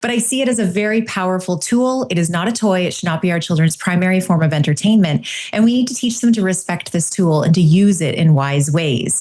But I see it as a very powerful tool. It is not a toy. It should not be our children's primary form of entertainment. And we need to teach them to respect this tool and to use it in wise ways.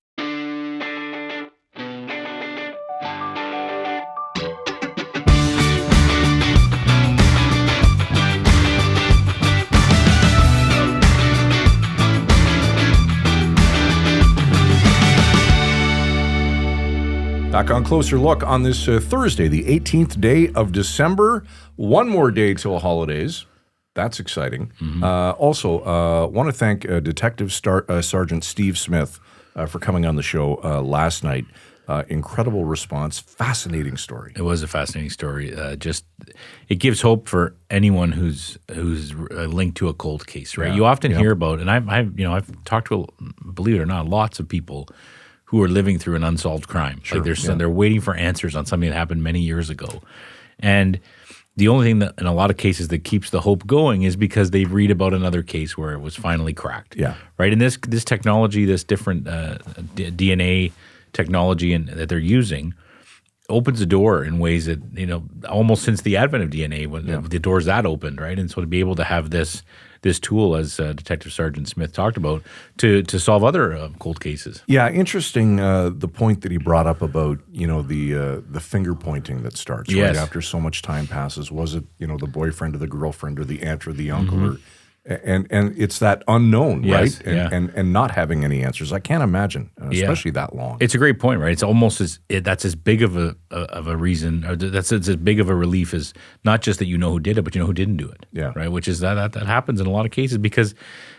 Back on Closer Look on this Thursday, the 18th day of December. One more day till holidays. That's exciting. Also, want to thank Detective Sergeant Steve Smith for coming on the show last night. Incredible response. Fascinating story. It was a fascinating story. It gives hope for anyone who's linked to a cold case, right? Yeah. You often hear about, and I've talked to, believe it or not, lots of people who are living through an unsolved crime. Sure, like they're waiting for answers on something that happened many years ago. And the only thing that in a lot of cases that keeps the hope going is because they read about another case where it was finally cracked. Yeah. Right. And this technology, this different DNA technology that they're using opens the door in ways that, almost since the advent of DNA, when the door's that opened, right? And so to be able to have this tool, as Detective Sergeant Smith talked about, to solve other cold cases. Yeah, interesting the point that he brought up about, the finger pointing that starts right after so much time passes. Was it, the boyfriend or the girlfriend or the aunt or the uncle and it's that unknown, right? And not having any answers. I can't imagine, especially that long. It's a great point, right? It's almost that's as big of a reason, or that's as big of a relief as not just that you know who did it, but you know who didn't do it. Yeah. Right. Which is that happens in a lot of cases because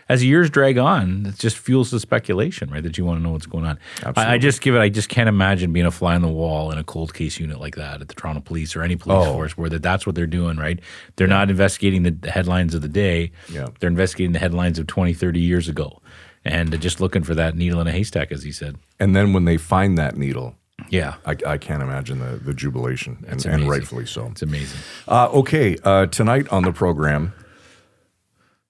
as years drag on, it just fuels the speculation, right? That you want to know what's going on. Absolutely. I just can't imagine being a fly on the wall in a cold case unit like that at the Toronto Police or any police force where that's what they're doing, right? They're not investigating the headlines of the day. Yeah. They're investigating the headlines of 20, 30 years ago. And just looking for that needle in a haystack, as he said. And then when they find that needle, yeah, I can't imagine the jubilation, and rightfully so. It's amazing. Okay, tonight on the program,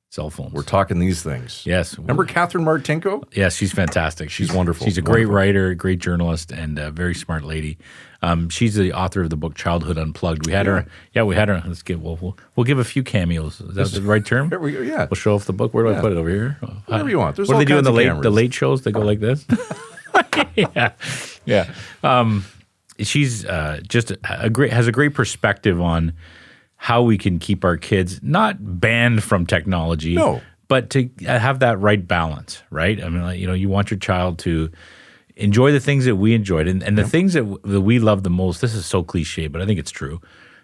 cell phones. We're talking these things. Yes. Remember Katherine Martinko? Yes, she's fantastic. She's wonderful. She's a great writer, great journalist, and a very smart lady. She's the author of the book Childhood Unplugged. We had her. Yeah, we had her. We'll give a few cameos. Is that the right term? Here we go. Yeah. We'll show off the book. Where do I put it? Over here? Whatever you want. There's what all do they do in kinds the of late shows? They go like this. Yeah. She's has a great perspective on how we can keep our kids not banned from technology, but to have that right balance, right? I mean, you want your child to enjoy the things that we enjoyed, and the things that we love the most. This is so cliche, but I think it's true.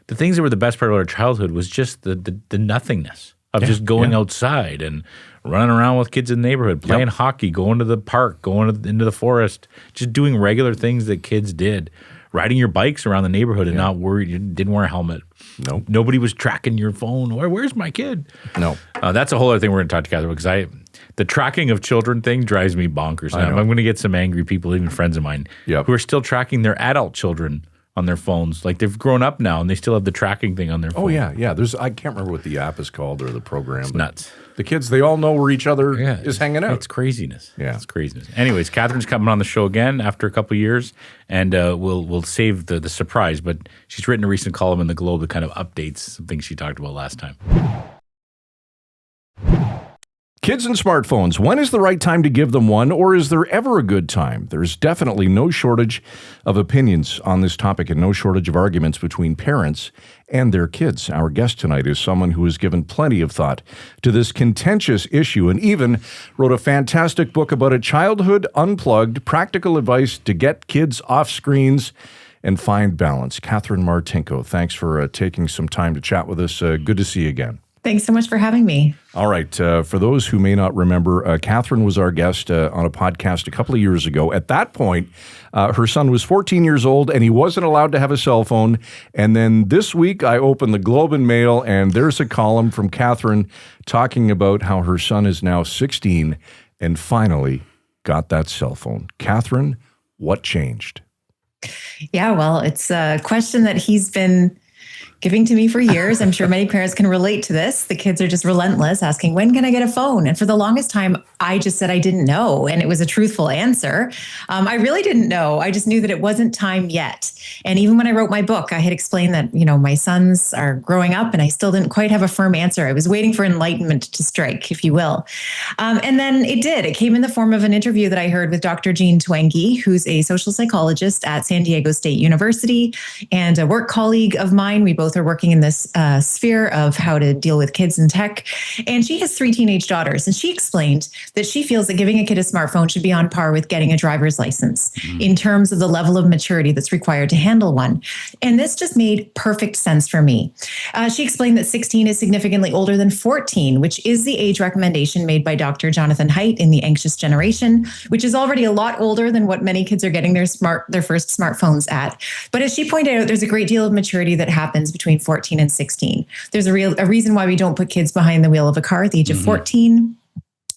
The things that were the best part of our childhood was just the nothingness of just going outside and running around with kids in the neighborhood, playing hockey, going to the park, going into the forest, just doing regular things that kids did. Riding your bikes around the neighborhood and not worried. You didn't wear a helmet. No. Nobody was tracking your phone. Where's my kid? No. That's a whole other thing we're going to talk to Katherine because the tracking of children thing drives me bonkers. Now. I'm going to get some angry people, even friends of mine, who are still tracking their adult children on their phones. Like they've grown up now and they still have the tracking thing on their phone. Oh, yeah. I can't remember what the app is called or the program. It's nuts. The kids, they all know where each other is hanging out. It's craziness. Yeah. It's craziness. Anyways, Katherine's coming on the show again after a couple of years, and we'll save the surprise, but she's written a recent column in the Globe that kind of updates some things she talked about last time. Kids and smartphones, when is the right time to give them one, or is there ever a good time? There's definitely no shortage of opinions on this topic and no shortage of arguments between parents and their kids. Our guest tonight is someone who has given plenty of thought to this contentious issue and even wrote a fantastic book about it, Childhood Unplugged, Practical Advice to Get Kids Off Screens and Find Balance. Katherine Martinko, thanks for taking some time to chat with us. Good to see you again. Thanks so much for having me. All right. For those who may not remember, Katherine was our guest on a podcast a couple of years ago. At that point, her son was 14 years old and he wasn't allowed to have a cell phone. And then this week, I opened the Globe and Mail and there's a column from Katherine talking about how her son is now 16 and finally got that cell phone. Katherine, what changed? Yeah, well, it's a question that he's been giving to me for years. I'm sure many parents can relate to this. The kids are just relentless, asking, when can I get a phone? And for the longest time, I just said I didn't know. And it was a truthful answer. I really didn't know. I just knew that it wasn't time yet. And even when I wrote my book, I had explained that, my sons are growing up and I still didn't quite have a firm answer. I was waiting for enlightenment to strike, if you will. And then it did. It came in the form of an interview that I heard with Dr. Jean Twenge, who's a social psychologist at San Diego State University and a work colleague of mine. We both are working in this sphere of how to deal with kids and tech. And she has 3 teenage daughters. And she explained that she feels that giving a kid a smartphone should be on par with getting a driver's license in terms of the level of maturity that's required to handle one. And this just made perfect sense for me. She explained that 16 is significantly older than 14, which is the age recommendation made by Dr. Jonathan Haidt in The Anxious Generation, which is already a lot older than what many kids are getting their first smartphones at. But as she pointed out, there's a great deal of maturity that happens between 14 and 16. There's a reason why we don't put kids behind the wheel of a car at the age of 14.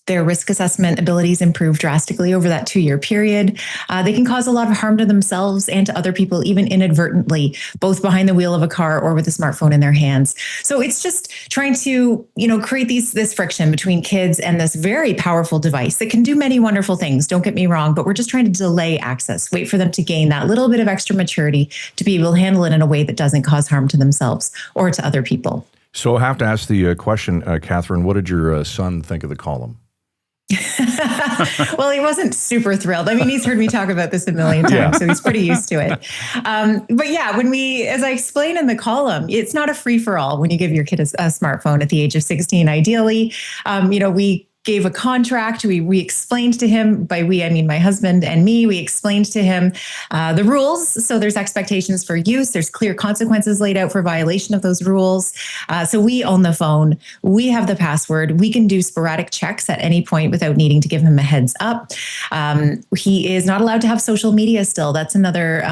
Their risk assessment abilities improve drastically over that 2-year period. They can cause a lot of harm to themselves and to other people, even inadvertently, both behind the wheel of a car or with a smartphone in their hands. So it's just trying to, create this friction between kids and this very powerful device that can do many wonderful things. Don't get me wrong, but we're just trying to delay access, wait for them to gain that little bit of extra maturity to be able to handle it in a way that doesn't cause harm to themselves or to other people. So I have to ask the question, Katherine, what did your son think of the column? Well, he wasn't super thrilled. I mean, he's heard me talk about this a million times, so he's pretty used to it. But yeah, as I explain in the column, it's not a free for all when you give your kid a smartphone at the age of 16, ideally. We gave a contract. We explained to him, by we, I mean my husband and me, we explained to him the rules. So there's expectations for use. There's clear consequences laid out for violation of those rules. So we own the phone. We have the password. We can do sporadic checks at any point without needing to give him a heads up. He is not allowed to have social media still. That's another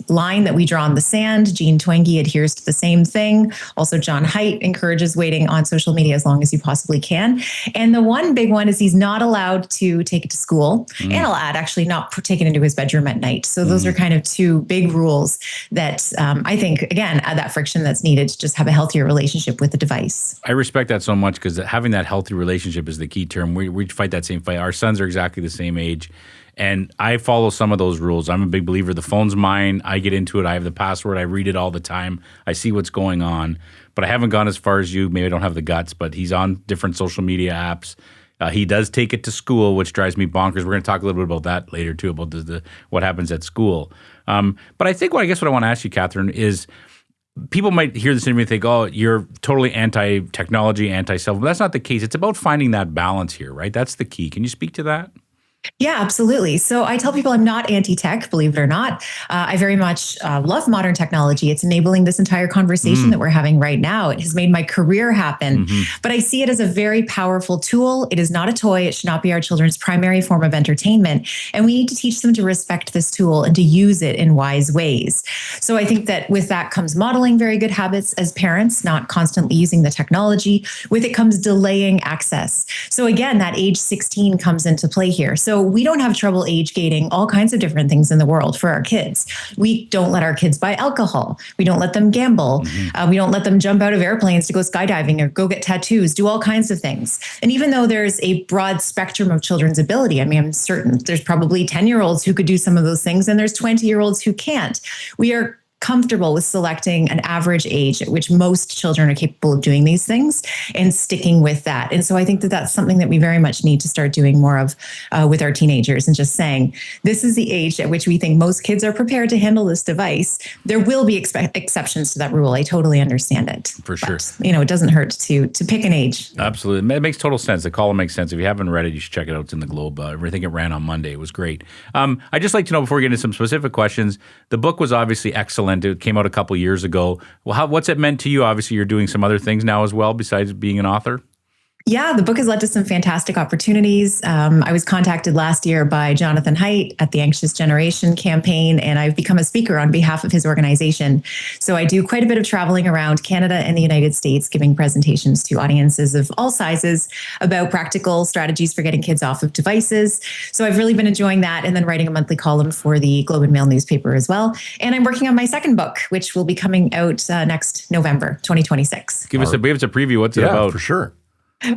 line that we draw in the sand. Jean Twenge adheres to the same thing. Also, John Haidt encourages waiting on social media as long as you possibly can. And the one big one is he's not allowed to take it to school. And I'll add, actually not take it into his bedroom at night. So those are kind of 2 big rules that I think, again, add that friction that's needed to just have a healthier relationship with the device. I respect that so much because having that healthy relationship is the key term. We fight that same fight. Our sons are exactly the same age. And I follow some of those rules. I'm a big believer. The phone's mine. I get into it. I have the password. I read it all the time. I see what's going on. But I haven't gone as far as you. Maybe I don't have the guts, but he's on different social media apps. He does take it to school, which drives me bonkers. We're going to talk a little bit about that later, too, about what happens at school. But I think what I want to ask you, Katherine, is people might hear this interview and think, oh, you're totally anti-technology, anti-cell phone. But that's not the case. It's about finding that balance here, right? That's the key. Can you speak to that? Yeah, absolutely. So I tell people I'm not anti-tech, believe it or not. I very much love modern technology. It's enabling this entire conversation that we're having right now. It has made my career happen. But I see it as a very powerful tool. It is not a toy. It should not be our children's primary form of entertainment. And we need to teach them to respect this tool and to use it in wise ways. So I think that with that comes modeling very good habits as parents, not constantly using the technology. With it comes delaying access. So again, that age 16 comes into play here. So we don't have trouble age gating all kinds of different things in the world for our kids. We don't let our kids buy alcohol. We don't let them gamble. We don't let them jump out of airplanes to go skydiving or go get tattoos, do all kinds of things. And even though there's a broad spectrum of children's ability, I mean, I'm certain there's probably 10-year-olds who could do some of those things and there's 20-year-olds who can't. We are comfortable with selecting an average age at which most children are capable of doing these things and sticking with that. And so I think that that's something that we very much need to start doing more of with our teenagers and just saying, this is the age at which we think most kids are prepared to handle this device. There will be exceptions to that rule. I totally understand it. For sure. But, it doesn't hurt to pick an age. Absolutely. It makes total sense. The column makes sense. If you haven't read it, you should check it out. It's in the Globe. I think it ran on Monday. It was great. I'd just like to know, before we get into some specific questions, the book was obviously excellent. It came out a couple years ago. Well, what's it meant to you? Obviously, you're doing some other things now as well besides being an author. Yeah, the book has led to some fantastic opportunities. I was contacted last year by Jonathan Haidt at the Anxious Generation campaign, and I've become a speaker on behalf of his organization. So I do quite a bit of traveling around Canada and the United States, giving presentations to audiences of all sizes about practical strategies for getting kids off of devices. So I've really been enjoying that, and then writing a monthly column for the Globe and Mail newspaper as well. And I'm working on my second book, which will be coming out next November, 2026. Give us a preview. What's it about? For sure.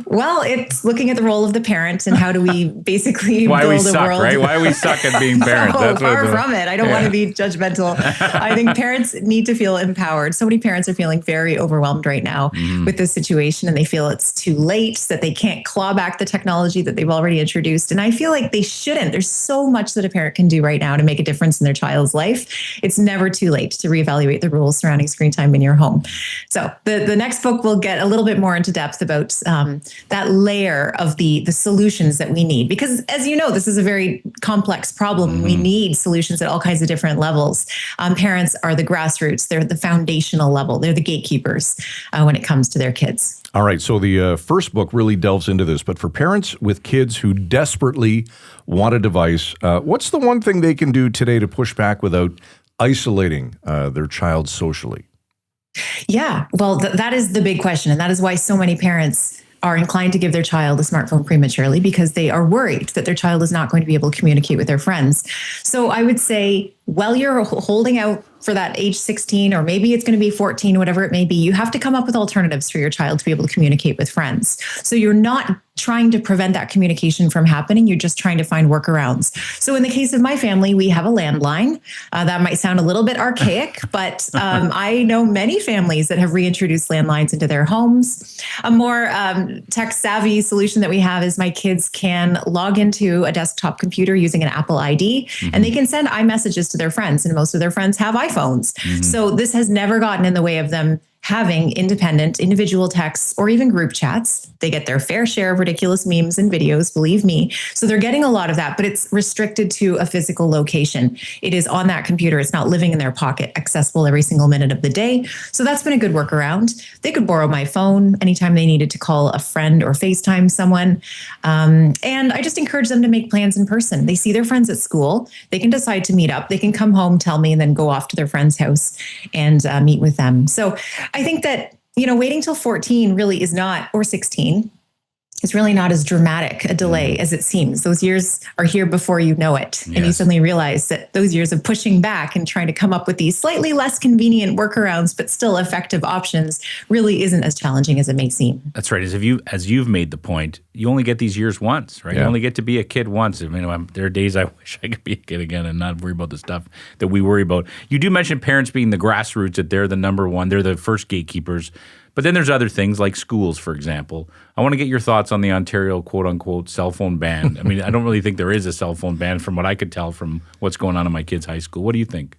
Well, it's looking at the role of the parent and how do we basically Why build we a suck, world. right? Why we suck at being parents. No, far from it. I don't want to be judgmental. I think parents need to feel empowered. So many parents are feeling very overwhelmed right now with this situation, and they feel it's too late, that they can't claw back the technology that they've already introduced. And I feel like they shouldn't. There's so much that a parent can do right now to make a difference in their child's life. It's never too late to reevaluate the rules surrounding screen time in your home. So the next book will get a little bit more into depth about that layer of the solutions that we need. Because as you know, this is a very complex problem. We need solutions at all kinds of different levels. Parents are the grassroots. They're the foundational level. They're the gatekeepers when it comes to their kids. All right. So the first book really delves into this. But for parents with kids who desperately want a device, what's the one thing they can do today to push back without isolating their child socially? Yeah, well, that is the big question. And that is why so many parents are inclined to give their child a smartphone prematurely, because they are worried that their child is not going to be able to communicate with their friends. So I would say, while you're holding out for that age 16, or maybe it's going to be 14, whatever it may be, you have to come up with alternatives for your child to be able to communicate with friends. So you're not trying to prevent that communication from happening. You're just trying to find workarounds. So in the case of my family, we have a landline. That might sound a little bit archaic, but I know many families that have reintroduced landlines into their homes. A more tech-savvy solution that we have is my kids can log into a desktop computer using an Apple ID, and they can send iMessages to their friends, and most of their friends have iPhones. So this has never gotten in the way of them having independent individual texts or even group chats. They get their fair share of ridiculous memes and videos, believe me. So they're getting a lot of that, but it's restricted to a physical location. It is on that computer. It's not living in their pocket, accessible every single minute of the day. So that's been a good workaround. They could borrow my phone anytime they needed to call a friend or FaceTime someone. And I just encourage them to make plans in person. They see their friends at school. They can decide to meet up. They can come home, tell me, and then go off to their friend's house and meet with them. So I think that, waiting till 14 really is not, or 16, is really not as dramatic a delay as it seems. Those years are here before you know it. And you suddenly realize that those years of pushing back and trying to come up with these slightly less convenient workarounds, but still effective options, really isn't as challenging as it may seem. That's right. As you've made the point, you only get these years once, right? You only get to be a kid once. I mean, there are days I wish I could be a kid again and not worry about the stuff that we worry about. You do mention parents being the grassroots, that they're the number one, they're the first gatekeepers. But then there's other things like schools, for example. I want to get your thoughts on the Ontario quote-unquote cell phone ban. I mean, I don't really think there is a cell phone ban from what I could tell from what's going on in my kids' high school. What do you think?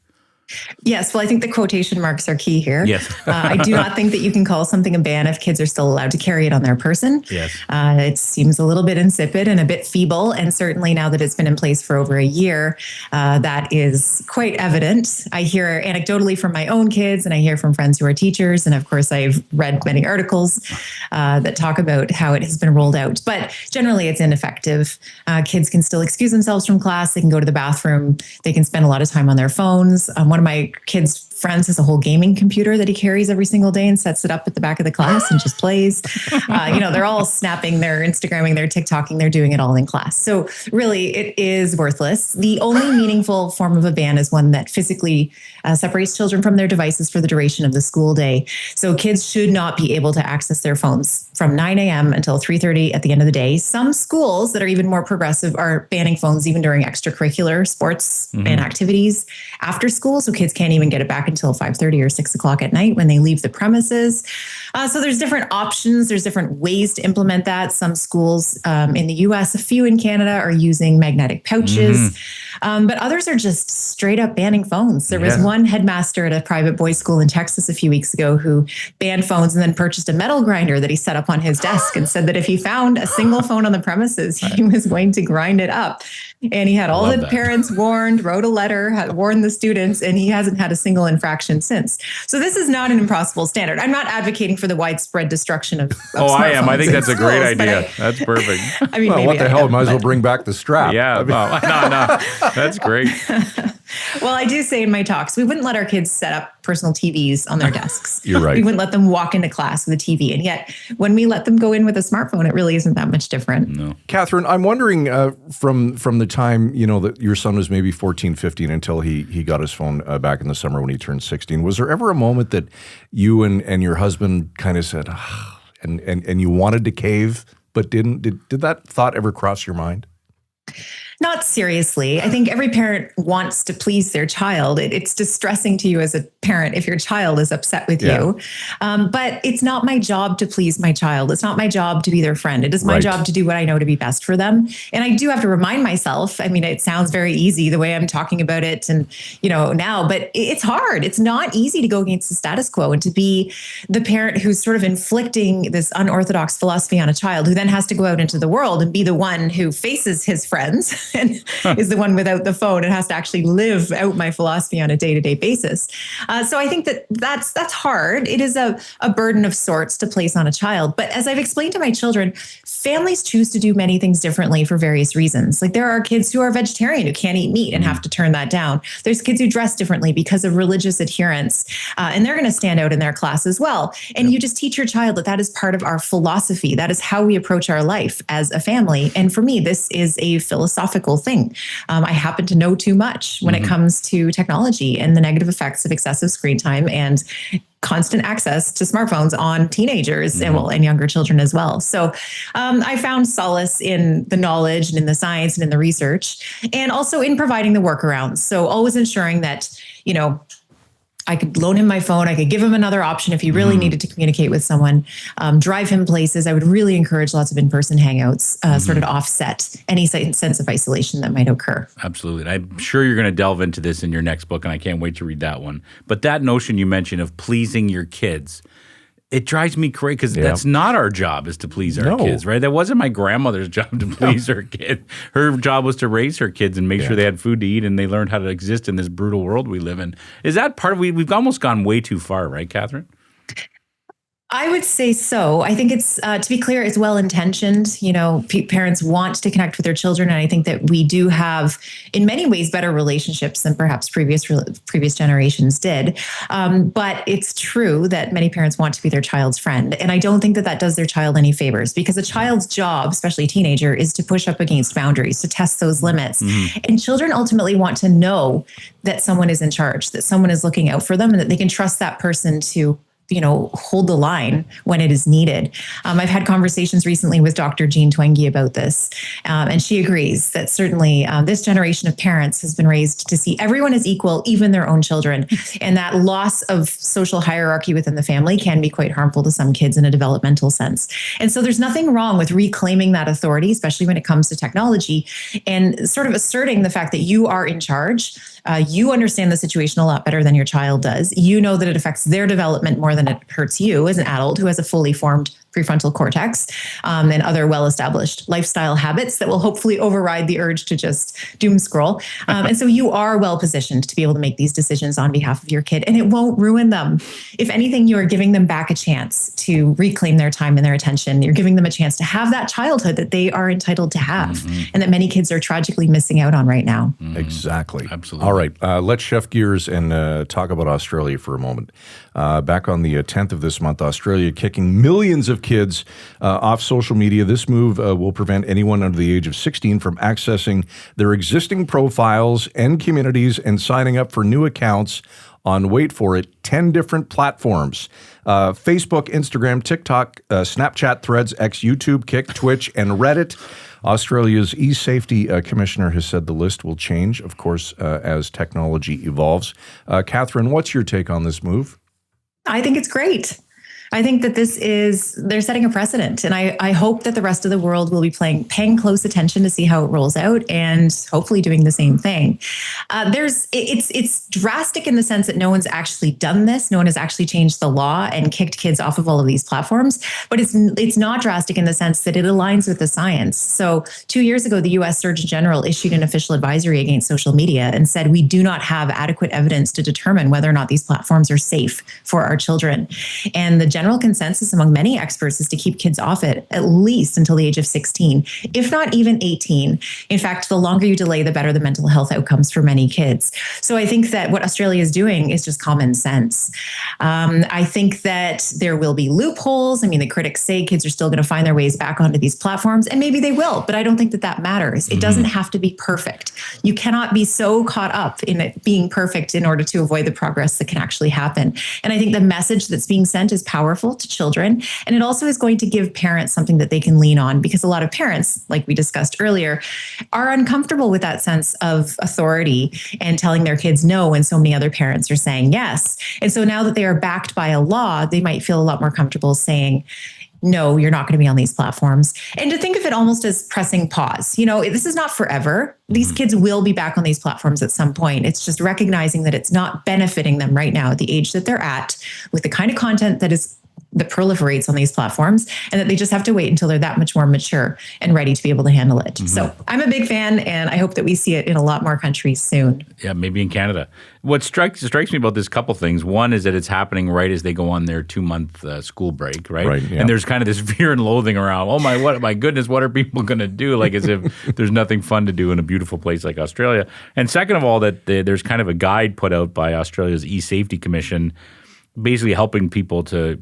Yes, well, I think the quotation marks are key here. Yes. I do not think that you can call something a ban if kids are still allowed to carry it on their person. Yes. It seems a little bit insipid and a bit feeble. And certainly now that it's been in place for over a year, that is quite evident. I hear anecdotally from my own kids, and I hear from friends who are teachers. And of course, I've read many articles that talk about how it has been rolled out. But generally, it's ineffective. Kids can still excuse themselves from class. They can go to the bathroom. They can spend a lot of time on their phones. One of my kids' friends has a whole gaming computer that he carries every single day and sets it up at the back of the class and just plays. They're all snapping, they're Instagramming, they're TikToking, they're doing it all in class. So really, it is worthless. The only meaningful form of a ban is one that physically separates children from their devices for the duration of the school day. So kids should not be able to access their phones from 9 a.m. until 3:30 at the end of the day. Some schools that are even more progressive are banning phones even during extracurricular sports and activities after school. So kids can't even get it back until 5:30 or 6 o'clock at night when they leave the premises. So there's different options. There's different ways to implement that. Some schools in the US, a few in Canada, are using magnetic pouches. But others are just straight up banning phones. There was one headmaster at a private boys' school in Texas a few weeks ago who banned phones and then purchased a metal grinder that he set up on his desk and said that if he found a single phone on the premises, he was going to grind it up. And he had all the parents warned, wrote a letter, had warned the students, and he hasn't had a single fraction since. So this is not an impossible standard. I'm not advocating for the widespread destruction of I am. I think that's a great schools, idea. That's perfect. I mean, Well, what the hell? Might as well bring back the strap. Yeah. No. That's great. Well, I do say in my talks, we wouldn't let our kids set up personal TVs on their desks. You're right. We wouldn't let them walk into class with a TV. And yet, when we let them go in with a smartphone, it really isn't that much different. No. Katherine, I'm wondering from the time, that your son was maybe 14, 15 until he got his phone back in the summer when he turned 16, was there ever a moment that you and your husband kind of said, and you wanted to cave but didn't? Did that thought ever cross your mind? Not seriously. I think every parent wants to please their child. It's distressing to you as a parent if your child is upset with you. But it's not my job to please my child. It's not my job to be their friend. It is my job to do what I know to be best for them. And I do have to remind myself, I mean, it sounds very easy the way I'm talking about it and, now, but it's hard. It's not easy to go against the status quo and to be the parent who's sort of inflicting this unorthodox philosophy on a child who then has to go out into the world and be the one who faces his friends and is the one without the phone and has to actually live out my philosophy on a day-to-day basis. So I think that's hard. It is a burden of sorts to place on a child. But as I've explained to my children, families choose to do many things differently for various reasons. Like there are kids who are vegetarian who can't eat meat and have to turn that down. There's kids who dress differently because of religious adherence, and they're going to stand out in their class as well. And you just teach your child that is part of our philosophy. That is how we approach our life as a family. And for me, this is a philosophical thing. I happen to know too much when it comes to technology and the negative effects of excessive screen time and constant access to smartphones on teenagers and younger children as well. So I found solace in the knowledge and in the science and in the research, and also in providing the workarounds. So always ensuring that, I could loan him my phone. I could give him another option if he really needed to communicate with someone, drive him places. I would really encourage lots of in-person hangouts, sort of offset any sense of isolation that might occur. Absolutely. And I'm sure you're going to delve into this in your next book, and I can't wait to read that one. But that notion you mentioned of pleasing your kids, it drives me crazy because that's not our job, is to please our kids, right? That wasn't my grandmother's job to please her kid. Her job was to raise her kids and make sure they had food to eat and they learned how to exist in this brutal world we live in. Is that part of we've almost gone way too far, right, Katherine? I would say so. I think it's, to be clear, it's well-intentioned. Parents want to connect with their children. And I think that we do have, in many ways, better relationships than perhaps previous generations did. But it's true that many parents want to be their child's friend. And I don't think that does their child any favors, because a child's job, especially a teenager, is to push up against boundaries, to test those limits. And children ultimately want to know that someone is in charge, that someone is looking out for them, and that they can trust that person to hold the line when it is needed. I've had conversations recently with Dr. Jean Twenge about this, and she agrees that certainly this generation of parents has been raised to see everyone as equal, even their own children, and that loss of social hierarchy within the family can be quite harmful to some kids in a developmental sense. And so there's nothing wrong with reclaiming that authority, especially when it comes to technology, and sort of asserting the fact that you are in charge. You understand the situation a lot better than your child does. You know that it affects their development more than it hurts you as an adult who has a fully formed prefrontal cortex and other well-established lifestyle habits that will hopefully override the urge to just doom scroll. And so you are well-positioned to be able to make these decisions on behalf of your kid, and it won't ruin them. If anything, you are giving them back a chance to reclaim their time and their attention. You're giving them a chance to have that childhood that they are entitled to have, and that many kids are tragically missing out on right now. Exactly. Absolutely. All right. Let's shift gears and talk about Australia for a moment. Back on the 10th of this month, Australia kicking millions of kids off social media. This move will prevent anyone under the age of 16 from accessing their existing profiles and communities and signing up for new accounts on, wait for it, 10 different platforms. Facebook, Instagram, TikTok, Snapchat, Threads, X, YouTube, Kick, Twitch, and Reddit. Australia's e-safety commissioner has said the list will change, of course, as technology evolves. Katherine, what's your take on this move? I think it's great. I think that they're setting a precedent. And I hope that the rest of the world will be paying close attention to see how it rolls out and hopefully doing the same thing. It's drastic in the sense that no one's actually done this. No one has actually changed the law and kicked kids off of all of these platforms. But it's not drastic in the sense that it aligns with the science. So 2 years ago, the US Surgeon General issued an official advisory against social media and said, we do not have adequate evidence to determine whether or not these platforms are safe for our children. And the general consensus among many experts is to keep kids off it at least until the age of 16, if not even 18. In fact, the longer you delay, the better the mental health outcomes for many kids. So I think that what Australia is doing is just common sense. I think that there will be loopholes. I mean, the critics say kids are still going to find their ways back onto these platforms, and maybe they will, but I don't think that matters. It doesn't have to be perfect. You cannot be so caught up in it being perfect in order to avoid the progress that can actually happen. And I think the message that's being sent is powerful to children. And it also is going to give parents something that they can lean on, because a lot of parents, like we discussed earlier, are uncomfortable with that sense of authority and telling their kids no when so many other parents are saying yes. And so now that they are backed by a law, they might feel a lot more comfortable saying, no, you're not going to be on these platforms. And to think of it almost as pressing pause. This is not forever. These kids will be back on these platforms at some point. It's just recognizing that it's not benefiting them right now at the age that they're at with the kind of content that proliferates on these platforms, and that they just have to wait until they're that much more mature and ready to be able to handle it. So I'm a big fan, and I hope that we see it in a lot more countries soon. Yeah, maybe in Canada. What strikes me about this couple things. One is that it's happening right as they go on their 2-month school break, right? Right, yeah. And there's kind of this fear and loathing around. Oh my goodness, what are people going to do? Like as if there's nothing fun to do in a beautiful place like Australia. And second of all, that there's kind of a guide put out by Australia's e-safety commission, basically helping people to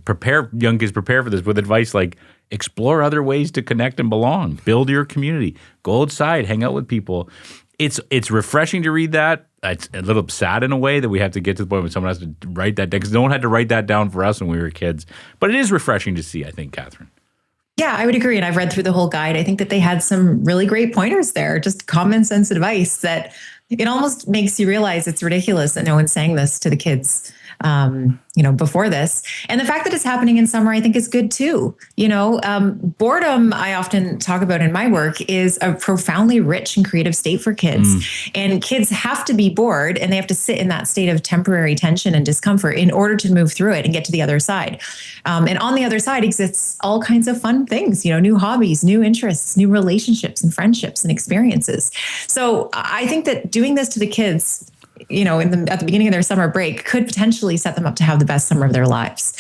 young kids prepare for this with advice like explore other ways to connect and belong, build your community, go outside, hang out with people. It's refreshing to read that. It's a little sad in a way that we have to get to the point where someone has to write that down, because no one had to write that down for us when we were kids. But it is refreshing to see, I think, Katherine. Yeah, I would agree. And I've read through the whole guide. I think that they had some really great pointers there, just common sense advice that it almost makes you realize it's ridiculous that no one's saying this to the kids before this. And the fact that it's happening in summer, I think is good too. Boredom, I often talk about in my work, is a profoundly rich and creative state for kids. And kids have to be bored, and they have to sit in that state of temporary tension and discomfort in order to move through it and get to the other side. And on the other side exists all kinds of fun things, new hobbies, new interests, new relationships and friendships and experiences. So I think that doing this to the kids, at the beginning of their summer break, could potentially set them up to have the best summer of their lives.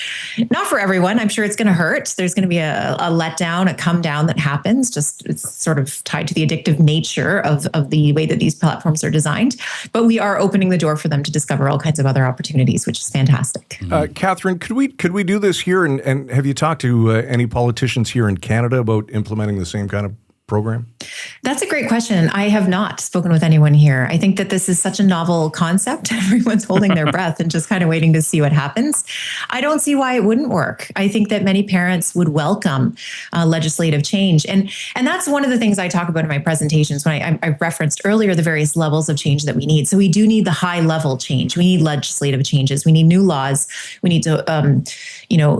Not for everyone. I'm sure it's going to hurt. There's going to be a letdown, a come down that happens. Just it's sort of tied to the addictive nature of the way that these platforms are designed. But we are opening the door for them to discover all kinds of other opportunities, which is fantastic. Katherine, could we do this here? And have you talked to any politicians here in Canada about implementing the same kind of program? That's a great question. I have not spoken with anyone here. I think that this is such a novel concept. Everyone's holding their breath and just kind of waiting to see what happens. I don't see why it wouldn't work. I think that many parents would welcome legislative change. And that's one of the things I talk about in my presentations when I referenced earlier the various levels of change that we need. So we do need the high level change. We need legislative changes. We need new laws. We need to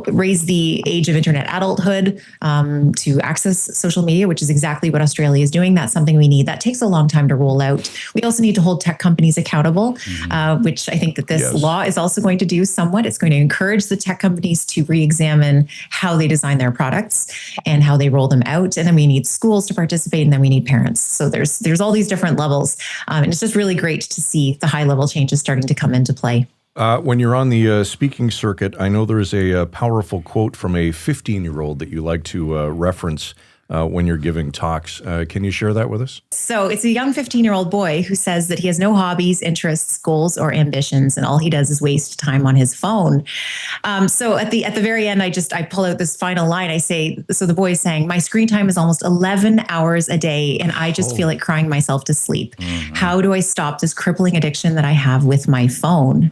raise the age of internet adulthood to access social media, which is exactly what Australia is doing. That's something we need. That takes a long time to roll out. We also need to hold tech companies accountable, which I think that this law is also going to do somewhat. It's going to encourage the tech companies to re-examine how they design their products and how they roll them out. And then we need schools to participate, and then we need parents. So there's all these different levels. And it's just really great to see the high level changes starting to come into play. When you're on the speaking circuit, I know there's a powerful quote from a 15-year-old that you like to reference when you're giving talks. Can you share that with us? So it's a young 15-year-old boy who says that he has no hobbies, interests, goals, or ambitions, and all he does is waste time on his phone. So at the very end, I pull out this final line. I say, so the boy is saying, my screen time is almost 11 hours a day, and I just feel like crying myself to sleep. How do I stop this crippling addiction that I have with my phone?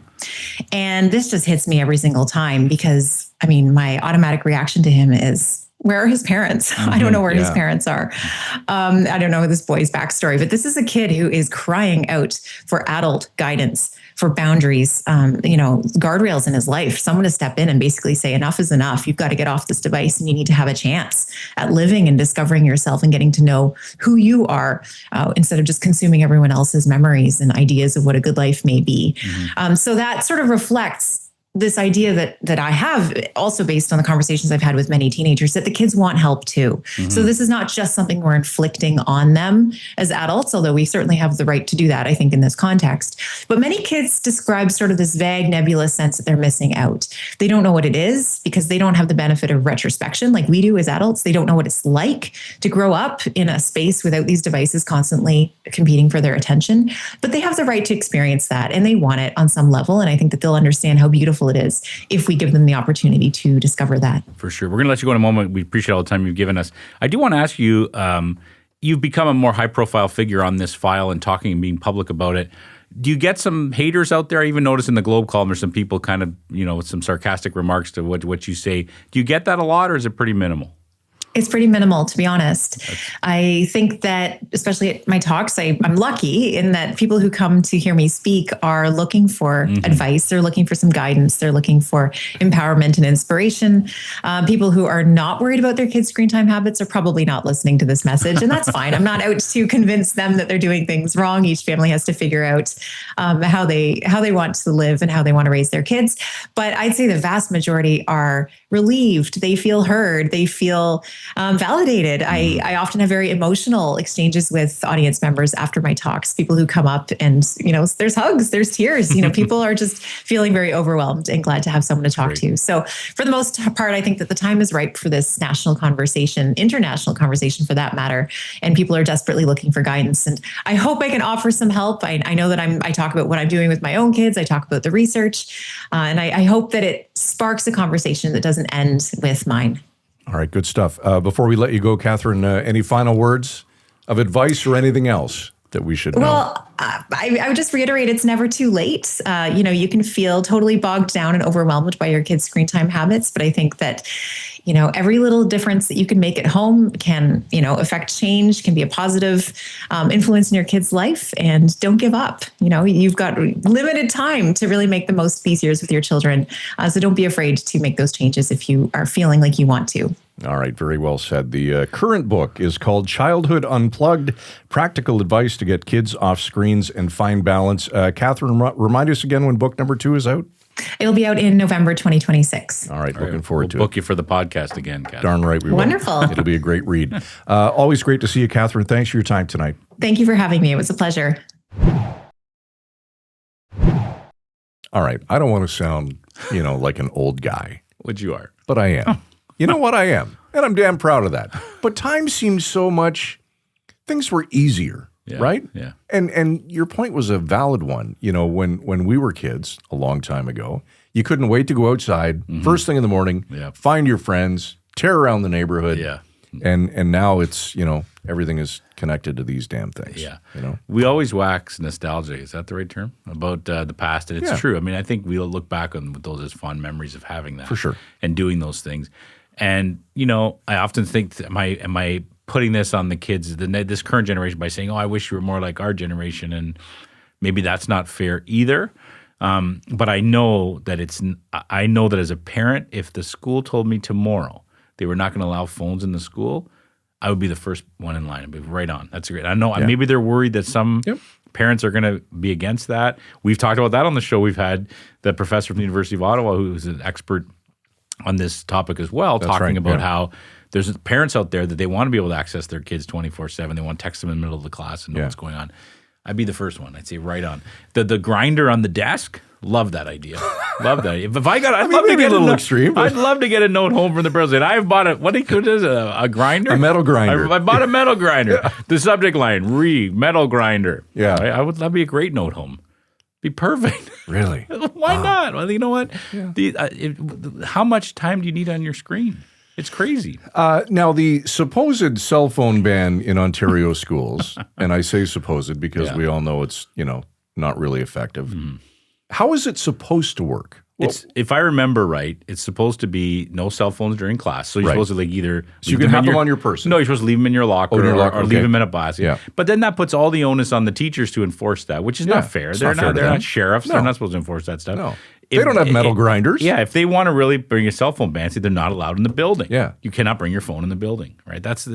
And this just hits me every single time because, my automatic reaction to him is, where are his parents? I don't know where his parents are. I don't know this boy's backstory, but this is a kid who is crying out for adult guidance, for boundaries, guardrails in his life, someone to step in and basically say, enough is enough. You've got to get off this device and you need to have a chance at living and discovering yourself and getting to know who you are instead of just consuming everyone else's memories and ideas of what a good life may be. So that sort of reflects this idea that I have also based on the conversations I've had with many teenagers that the kids want help too. So this is not just something we're inflicting on them as adults, although we certainly have the right to do that, I think, in this context. But many kids describe sort of this vague, nebulous sense that they're missing out. They don't know what it is because they don't have the benefit of retrospection like we do as adults. They don't know what it's like to grow up in a space without these devices constantly competing for their attention. But they have the right to experience that and they want it on some level. And I think that they'll understand how beautiful it is if we give them the opportunity to discover that. For sure. We're going to let you go in a moment. We appreciate all the time you've given us. I do want to ask you, you've become a more high-profile figure on this file and talking and being public about it. Do you get some haters out there? I even noticed in the Globe column there's some people kind of, with some sarcastic remarks to what you say. Do you get that a lot or is it pretty minimal? It's pretty minimal, to be honest. I think that, especially at my talks, I'm lucky in that people who come to hear me speak are looking for advice. They're looking for some guidance. They're looking for empowerment and inspiration. People who are not worried about their kids' screen time habits are probably not listening to this message, and that's fine. I'm not out to convince them that they're doing things wrong. Each family has to figure out how they want to live and how they want to raise their kids. But I'd say the vast majority are relieved. They feel heard. They feel validated. I often have very emotional exchanges with audience members after my talks, people who come up and, there's hugs, there's tears, people are just feeling very overwhelmed and glad to have someone to talk to. So for the most part, I think that the time is ripe for this national conversation, international conversation for that matter. And people are desperately looking for guidance. And I hope I can offer some help. I know that I talk about what I'm doing with my own kids. I talk about the research and I hope that it sparks a conversation that doesn't end with mine. All right, good stuff. Before we let you go, Katherine, any final words of advice or anything else that we should know? Well, I would just reiterate, it's never too late. You can feel totally bogged down and overwhelmed by your kids' screen time habits, but I think that, every little difference that you can make at home can, affect change, can be a positive influence in your kid's life, and don't give up. You've got limited time to really make the most of these years with your children. So don't be afraid to make those changes if you are feeling like you want to. All right, very well said. The current book is called Childhood Unplugged, Practical Advice to Get Kids Off Screens and Find Balance. Katherine, remind us again when book number 2 is out. It'll be out in November 2026. All right, looking forward to it. We'll book you for the podcast again, Katherine. Darn right we will. Wonderful. It'll be a great read. Always great to see you, Katherine. Thanks for your time tonight. Thank you for having me. It was a pleasure. All right, I don't want to sound, like an old guy. Which you are. But I am. You know what? I am. And I'm damn proud of that. But time seems so much, things were easier, right? Yeah. And your point was a valid one. When we were kids a long time ago, you couldn't wait to go outside first thing in the morning, find your friends, tear around the neighborhood. Yeah. And now it's, everything is connected to these damn things. Yeah. We always wax nostalgic. Is that the right term? About the past. And it's true. I mean, I think we'll look back on those as fond memories of having that. For sure. And doing those things. And, I often think, am I putting this on the kids, this current generation, by saying, I wish you were more like our generation. And maybe that's not fair either. But I know that as a parent, if the school told me tomorrow they were not going to allow phones in the school, I would be the first one in line. I'd be right on. That's great. I know maybe they're worried that some parents are going to be against that. We've talked about that on the show. We've had the professor from the University of Ottawa, who's an expert on this topic as well, talking about how there's parents out there that they want to be able to access their kids 24/7. They want to text them in the middle of the class and know what's going on. I'd be the first one. I'd say right on. The grinder on the desk, love that idea. Love that. If I got, I'd love to get a little extreme. I'd love to get a note home from the president. I've bought a grinder? A metal grinder. I bought a metal grinder. The subject line, metal grinder. Yeah. That'd be a great note home. Be perfect. Really? Why not? Well, you know what? Yeah. How much time do you need on your screen? It's crazy. Now, the supposed cell phone ban in Ontario schools, and I say supposed because we all know it's, not really effective. How is it supposed to work? It's, if I remember right, it's supposed to be no cell phones during class. So you're Right. supposed to like either So you can have them on your person. No, you're supposed to leave them in your locker, in your locker, or okay. leave them in a basket. Yeah. But then that puts all the onus on the teachers to enforce that, which is not fair. It's They're not fair to they're them. not sheriffs. No. They're not supposed to enforce that stuff. No. They don't have metal grinders. Yeah, if they want to really bring a cell phone ban, they're not allowed in the building. Yeah. You cannot bring your phone in the building, right? That's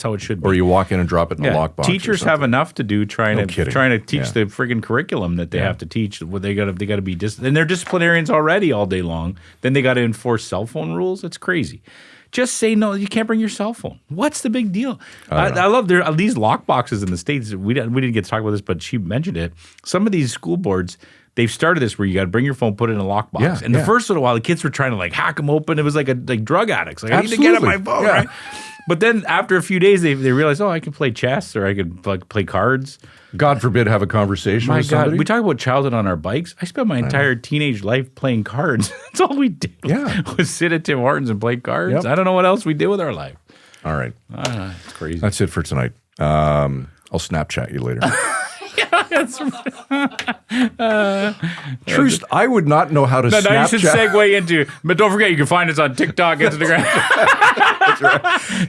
how it should be. Or you walk in and drop it in a lockbox. Teachers have enough to do trying to teach Yeah. the friggin' curriculum that they have to teach. What they got to be and they're disciplinarians already all day long. Then they got to enforce cell phone rules. It's crazy. Just say no. You can't bring your cell phone. What's the big deal? I love these lock boxes in the States. We didn't get to talk about this, but she mentioned it. Some of these school boards, they've started this where you got to bring your phone, put it in a lockbox. Yeah, and the first little while, the kids were trying to like hack them open. It was like drug addicts. Like, I need to get on my phone, right? But then after a few days, they realized, I can play chess or I could like play cards. God forbid have a conversation My with somebody. God, we talk about childhood on our bikes. I spent my entire teenage life playing cards. That's all we did. Yeah. Was sit at Tim Hortons and play cards. Yep. I don't know what else we did with our life. All right. It's crazy. That's it for tonight. I'll Snapchat you later. Truth, I would not know how to Snapchat. Now you should segue into, but don't forget, you can find us on TikTok, Instagram.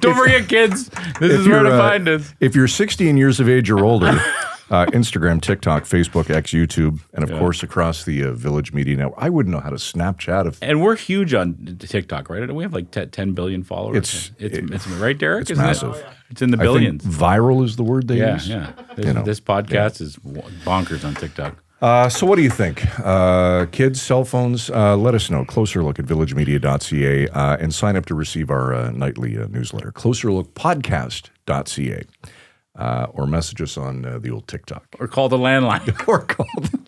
Don't forget, kids, this is where to find us. If you're 16 years of age or older, Instagram, TikTok, Facebook, X, YouTube, and of course across the Village Media Network. I wouldn't know how to Snapchat. And we're huge on TikTok, right? We have like 10 billion followers. It's right, Derek? It's massive. It's in the billions. I think viral is the word they use. Yeah. This podcast is bonkers on TikTok. So what do you think? Kids, cell phones, let us know. Closer Look at villagemedia.ca and sign up to receive our nightly newsletter, closerlookpodcast.ca. Or message us on the old TikTok. Or call the landline. Or call the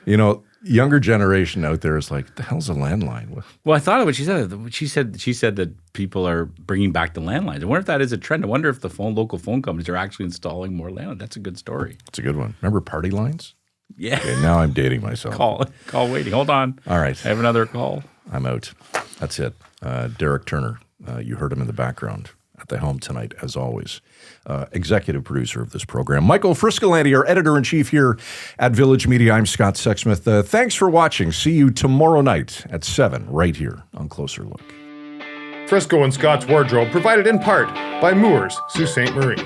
landline. Younger generation out there is like, the hell's a landline? Well, I thought of what she said. She said that people are bringing back the landlines. I wonder if that is a trend. I wonder if the local phone companies are actually installing more landlines. That's a good story. It's a good one. Remember party lines? Yeah. Okay, now I'm dating myself. Call waiting. Hold on. All right. I have another call. I'm out. That's it. Derek Turner, you heard him in the background at the helm tonight, as always. Executive producer of this program. Michael Friscolanti, our editor-in-chief here at Village Media. I'm Scott Sexsmith. Thanks for watching. See you tomorrow night at 7 right here on Closer Look. Frisco and Scott's wardrobe provided in part by Moores, Sault Ste. Marie.